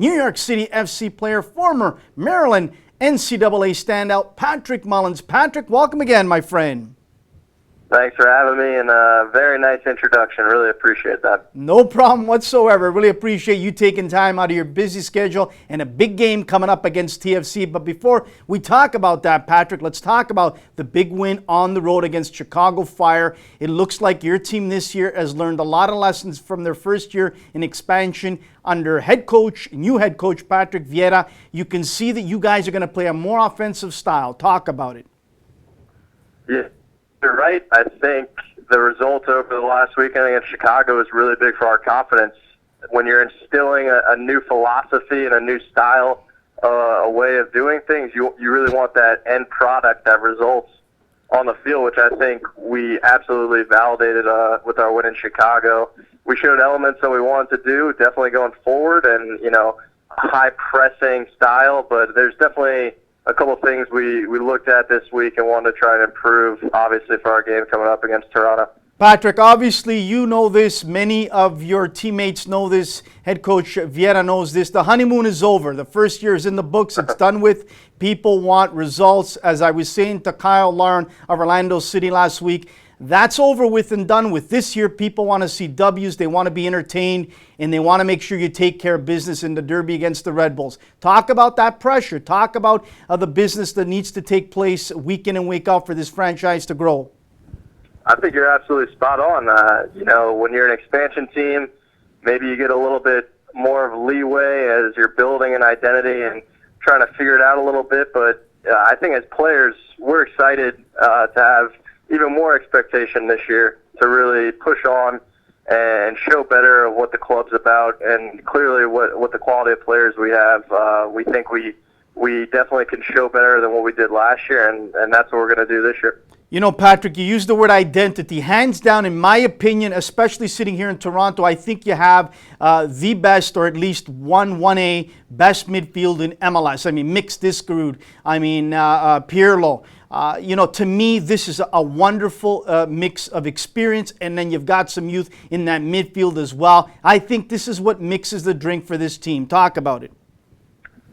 New York City FC player, former Maryland NCAA standout, Patrick Mullins. Patrick, welcome again, my friend. Thanks for having me, and a very nice introduction. Really appreciate that. No problem whatsoever. Really appreciate you taking time out of your busy schedule and a big game coming up against TFC. But before we talk about that, Patrick, let's talk about the big win on the road against Chicago Fire. It looks like your team this year has learned a lot of lessons from their first year in expansion under new head coach Patrick Vieira. You can see that you guys are going to play a more offensive style. Talk about it. Yeah. You're right. I think the result over the last weekend against Chicago is really big for our confidence. When you're instilling a new philosophy and a new style, a way of doing things, you really want that end product that results on the field, which I think we absolutely validated with our win in Chicago. We showed elements that we wanted to do, definitely going forward, and a high pressing style. But there's definitely a couple of things we looked at this week and wanted to try and improve, obviously, for our game coming up against Toronto. Patrick, obviously you know this. Many of your teammates know this. Head coach Vieira knows this. The honeymoon is over. The first year is in the books. It's done with. People want results. As I was saying to Kyle Lauren of Orlando City last week, that's over with and done with. This year, people want to see W's. They want to be entertained, and they want to make sure you take care of business in the derby against the Red Bulls. Talk about that pressure. Talk about the business that needs to take place week in and week out for this franchise to grow. I think you're absolutely spot on. When you're an expansion team, maybe you get a little bit more of leeway as you're building an identity and trying to figure it out a little bit. But I think as players, we're excited to have even more expectation this year to really push on and show better of what the club's about, and clearly what the quality of players we have. We think we definitely can show better than what we did last year, and that's what we're going to do this year. Patrick, you used the word identity. Hands down, in my opinion, especially sitting here in Toronto, I think you have the best, or at least 1A best midfield in MLS. I mean, Mix Discarud. I mean, Pirlo. To me, this is a wonderful mix of experience, and then you've got some youth in that midfield as well. I think this is what mixes the drink for this team. Talk about it.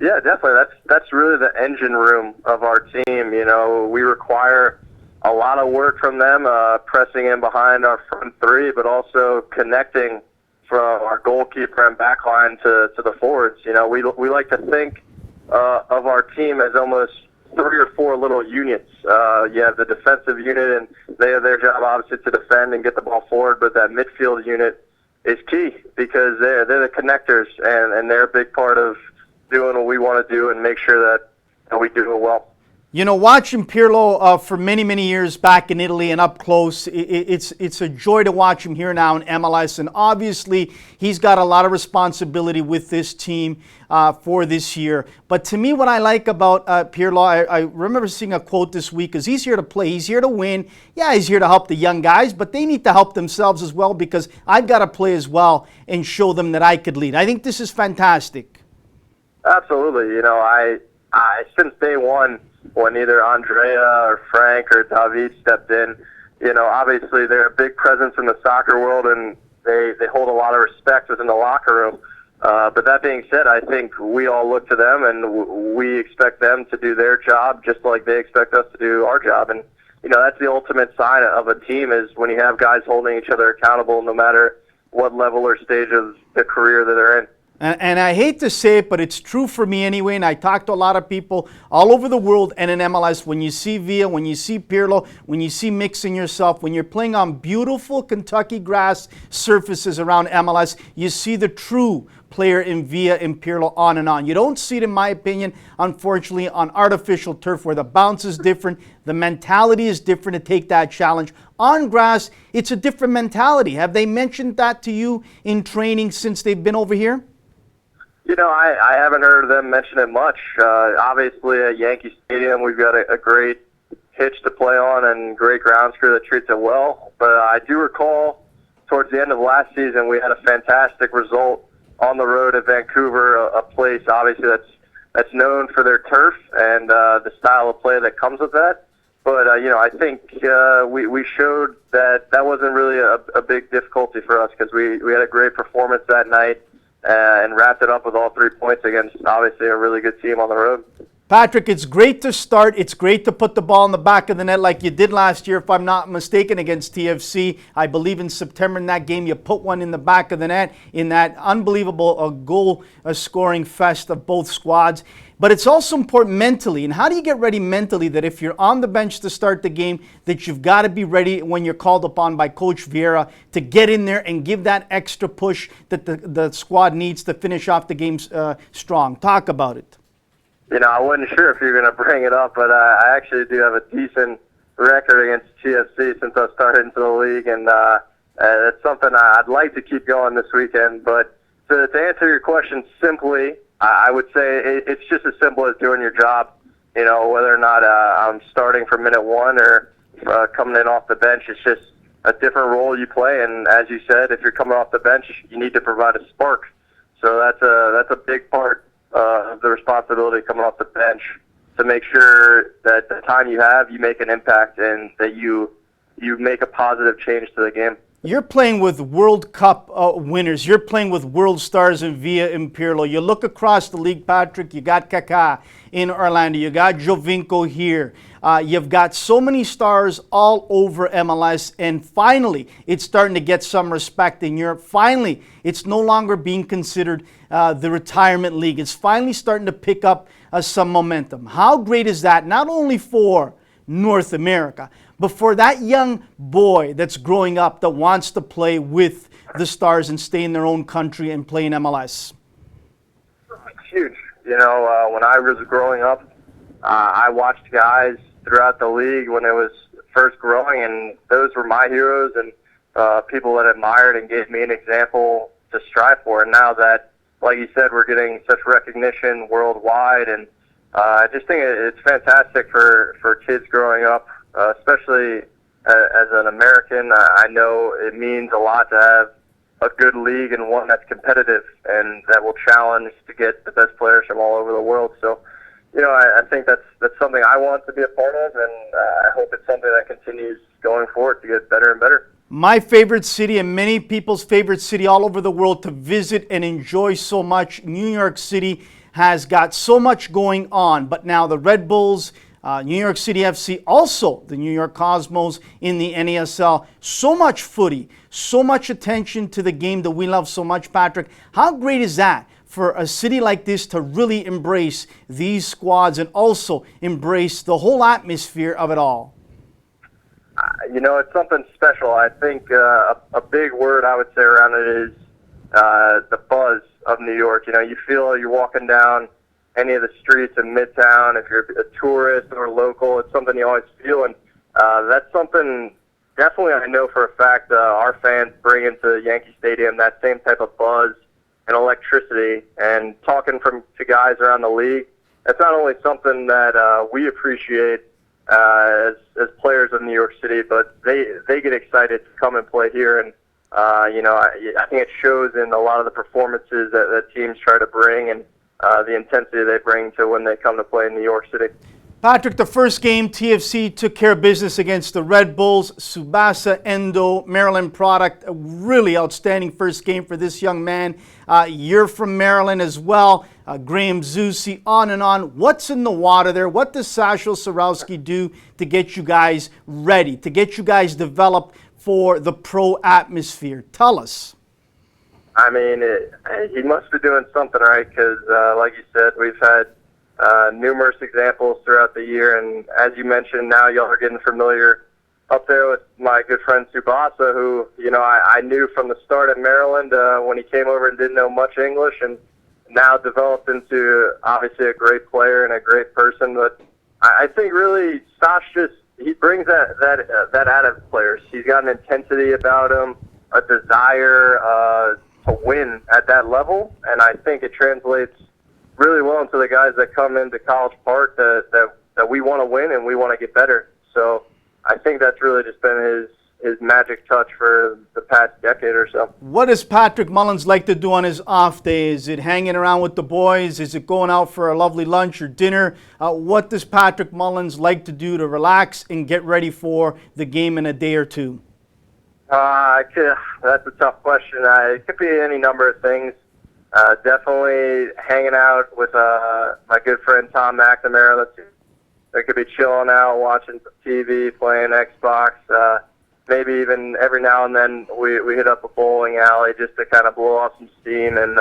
Yeah, definitely. That's really the engine room of our team. We require a lot of work from them, pressing in behind our front three, but also connecting from our goalkeeper and backline to the forwards. We like to think of our team as almost 3 or 4 little units. You have the defensive unit, and they have their job, obviously, to defend and get the ball forward, but that midfield unit is key because they're the connectors, and they're a big part of doing what we want to do and make sure that we do it well. Watching Pirlo for many, many years back in Italy and up close, it's a joy to watch him here now in MLS. And obviously, he's got a lot of responsibility with this team for this year. But to me, what I like about Pirlo, I remember seeing a quote this week, is he's here to play, he's here to win. Yeah, he's here to help the young guys, but they need to help themselves as well, because I've got to play as well and show them that I could lead. I think this is fantastic. Absolutely. I since day one, when either Andrea or Frank or David stepped in, obviously they're a big presence in the soccer world, and they hold a lot of respect within the locker room. But that being said, I think we all look to them, and we expect them to do their job just like they expect us to do our job. And, that's the ultimate sign of a team, is when you have guys holding each other accountable no matter what level or stage of the career that they're in. And I hate to say it, but it's true for me anyway, and I talk to a lot of people all over the world and in MLS. When you see Villa, when you see Pirlo, when you see Mixing yourself, when you're playing on beautiful Kentucky grass surfaces around MLS, you see the true player in Villa and Pirlo on and on. You don't see it, in my opinion, unfortunately, on artificial turf where the bounce is different, the mentality is different to take that challenge. On grass, it's a different mentality. Have they mentioned that to you in training since they've been over here? I haven't heard them mention it much. Obviously, at Yankee Stadium, we've got a great pitch to play on and great grounds crew that treats it well. But I do recall towards the end of last season, we had a fantastic result on the road at Vancouver, a place obviously that's known for their turf and the style of play that comes with that. But, I think we showed that wasn't really a big difficulty for us, because we had a great performance that night. and wrapped it up with all 3 points against obviously a really good team on the road. Patrick, it's great to start. It's great to put the ball in the back of the net like you did last year, if I'm not mistaken, against TFC. I believe in September in that game, you put one in the back of the net in that unbelievable goal scoring fest of both squads. But it's also important mentally. And how do you get ready mentally that if you're on the bench to start the game, that you've got to be ready when you're called upon by Coach Vieira to get in there and give that extra push that the squad needs to finish off the game strong? Talk about it. I wasn't sure if you were going to bring it up, but I actually do have a decent record against TFC since I started into the league, and it's something I'd like to keep going this weekend. But to answer your question simply, I would say it's just as simple as doing your job. Whether or not I'm starting from minute one or coming in off the bench, it's just a different role you play. And as you said, if you're coming off the bench, you need to provide a spark. So that's a big part of the responsibility coming off the bench, to make sure that the time you have, you make an impact and that you make a positive change to the game. You're playing with World Cup winners. You're playing with world stars in Villa and Pirlo. You look across the league, Patrick, you got Kaká in Orlando. You got Jovinko here. You've got so many stars all over MLS. And finally, it's starting to get some respect in Europe. Finally, it's no longer being considered the retirement league. It's finally starting to pick up some momentum. How great is that? Not only for North America, but for that young boy that's growing up that wants to play with the stars and stay in their own country and play in MLS. It's huge. When I was growing up, I watched guys throughout the league when it was first growing, and those were my heroes and people that admired and gave me an example to strive for. And now that, like you said, we're getting such recognition worldwide, and I just think it's fantastic for kids growing up, especially as an American. I know it means a lot to have a good league and one that's competitive and that will challenge to get the best players from all over the world. So, I think that's something I want to be a part of, and I hope it's something that continues going forward to get better and better. My favorite city and many people's favorite city all over the world to visit and enjoy so much, New York City, has got so much going on. But now the Red Bulls, New York City FC, also the New York Cosmos in the NASL. So much footy, so much attention to the game that we love so much, Patrick. How great is that for a city like this to really embrace these squads and also embrace the whole atmosphere of it all? It's something special. I think a big word I would say around it is the buzz of New York. You feel you're walking down any of the streets in Midtown. If you're a tourist or local, it's something you always feel, and that's something definitely I know for a fact our fans bring into Yankee Stadium, that same type of buzz and electricity. And talking to guys around the league, that's not only something that we appreciate as players of New York City, but they get excited to come and play here. And I think it shows in a lot of the performances that teams try to bring and the intensity they bring to when they come to play in New York City. Patrick, the first game, TFC took care of business against the Red Bulls. Tsubasa Endoh, Maryland product, a really outstanding first game for this young man. You're from Maryland as well. Graham Zusi, on and on. What's in the water there? What does Sasho Sorowski do to get you guys ready, to get you guys developed for the pro atmosphere? Tell us. I mean, he must be doing something right because, like you said, we've had numerous examples throughout the year, and as you mentioned, now y'all are getting familiar up there with my good friend Tsubasa, who I knew from the start at Maryland when he came over and didn't know much English, and now developed into obviously a great player and a great person. But I think really Sash he brings that out of players. He's got an intensity about him, a desire to win at that level, and I think it translates really well into the guys that come into College Park that we want to win and we want to get better. So I think that's really just been his magic touch for the past decade or so. What does Patrick Mullins like to do on his off day? Is it hanging around with the boys? Is it going out for a lovely lunch or dinner? What does Patrick Mullins like to do to relax and get ready for the game in a day or two? That's a tough question. It could be any number of things. Definitely hanging out with my good friend Tom McNamara. That could be chilling out, watching TV, playing Xbox. Maybe even every now and then we hit up a bowling alley just to kind of blow off some steam. And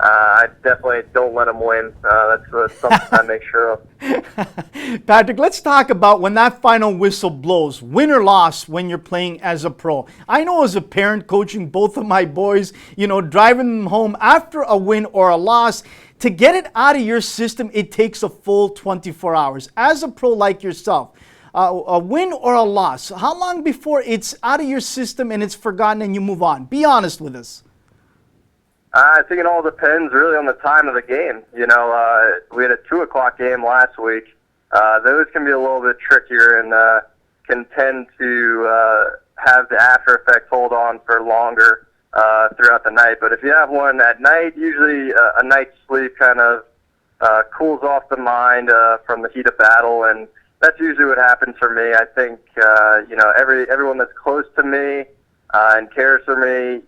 I definitely don't let them win. That's something I make sure of. Patrick, let's talk about when that final whistle blows, win or loss when you're playing as a pro. I know as a parent coaching both of my boys, driving them home after a win or a loss, to get it out of your system, it takes a full 24 hours. As a pro like yourself, a win or a loss, how long before it's out of your system and it's forgotten and you move on? Be honest with us. I think it all depends really on the time of the game. We had a 2 o'clock game last week. Those can be a little bit trickier and can tend to have the after effects hold on for longer throughout the night. But if you have one at night, usually a night's sleep kind of cools off the mind from the heat of battle, and that's usually what happens for me. I think everyone that's close to me and cares for me,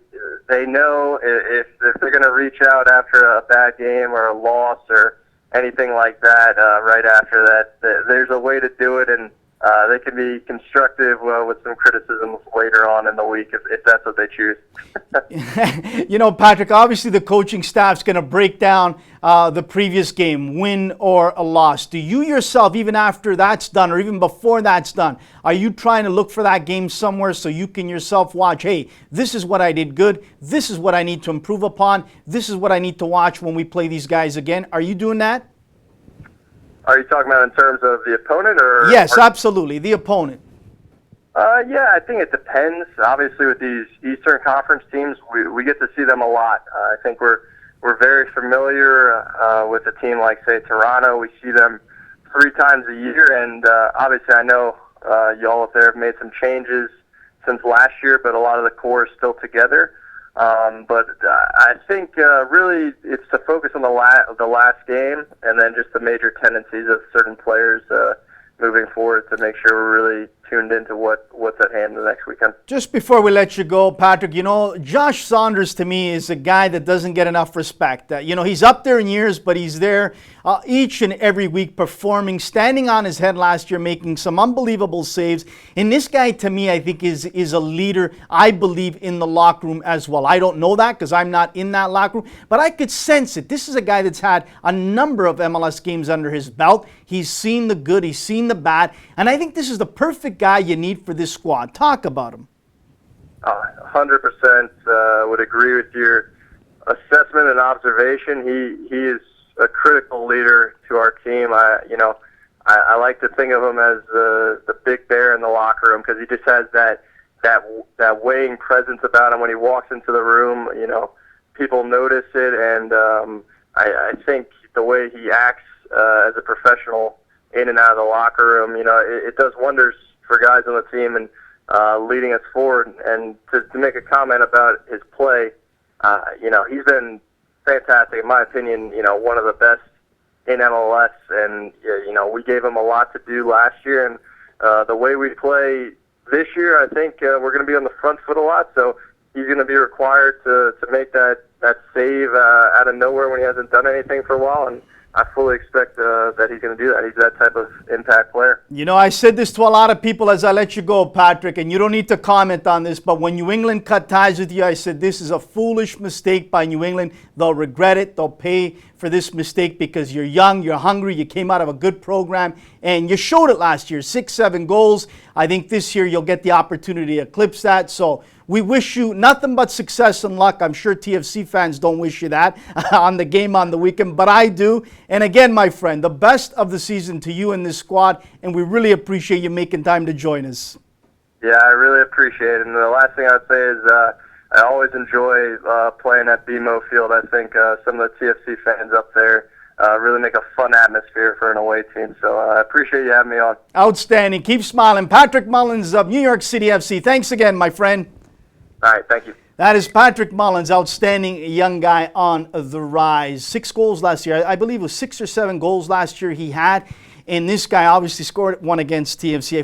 they know if they're going to reach out after a bad game or a loss or anything like that right after that, there's a way to do it, and they can be constructive with some criticisms later on in the week if that's what they choose. Patrick, obviously the coaching staff's going to break down the previous game, win or a loss. Do you yourself, even after that's done or even before that's done, are you trying to look for that game somewhere so you can yourself watch, hey, this is what I did good, this is what I need to improve upon, this is what I need to watch when we play these guys again? Are you doing that? Are you talking about in terms of the opponent? Yes, absolutely, the opponent. Yeah, I think it depends. Obviously, with these Eastern Conference teams, we get to see them a lot. I think we're very familiar with a team like, say, Toronto. We see them 3 times a year, and obviously I know y'all up there have made some changes since last year, but a lot of the core is still together. But I think really it's to focus on the last game and then just the major tendencies of certain players moving forward to make sure we're really tuned into what's at hand the next weekend. Just before we let you go, Patrick, Josh Saunders to me is a guy that doesn't get enough respect. He's up there in years, but he's there each and every week performing, standing on his head last year, making some unbelievable saves. And this guy, to me, I think is a leader, I believe, in the locker room as well. I don't know that because I'm not in that locker room, but I could sense it. This is a guy that's had a number of MLS games under his belt. He's seen the good, he's seen the bad, and I think this is the perfect guy you need for this squad. Talk about him. 100% would agree with your assessment and observation. He is a critical leader to our team. I like to think of him as the big bear in the locker room because he just has that weighing presence about him when he walks into the room. People notice it, and I think the way he acts as a professional in and out of the locker room, it does wonders for guys on the team and leading us forward. And to make a comment about his play, he's been fantastic. In my opinion, one of the best in MLS. And, we gave him a lot to do last year. And the way we play this year, I think we're going to be on the front foot a lot. So he's going to be required to make that save out of nowhere when he hasn't done anything for a while. And I fully expect that he's going to do that. He's that type of impact player. I said this to a lot of people as I let you go, Patrick, and you don't need to comment on this, but when New England cut ties with you, I said this is a foolish mistake by New England. They'll regret it. They'll pay for this mistake because you're young, you're hungry, you came out of a good program, and you showed it last year, 6-7 goals. I think this year you'll get the opportunity to eclipse that. So we wish you nothing but success and luck. I'm sure TFC fans don't wish you that on the game on the weekend, but I do. And again, my friend, the best of the season to you and this squad, and we really appreciate you making time to join us. Yeah, I really appreciate it. And the last thing I'd say is I always enjoy playing at BMO Field. I think some of the TFC fans up there really make a fun atmosphere for an away team. So I appreciate you having me on. Outstanding. Keep smiling. Patrick Mullins of New York City FC. Thanks again, my friend. All right, thank you. That is Patrick Mullins, outstanding young guy on the rise. 6 goals last year. I believe it was 6 or 7 goals last year he had. And this guy obviously scored one against TFC.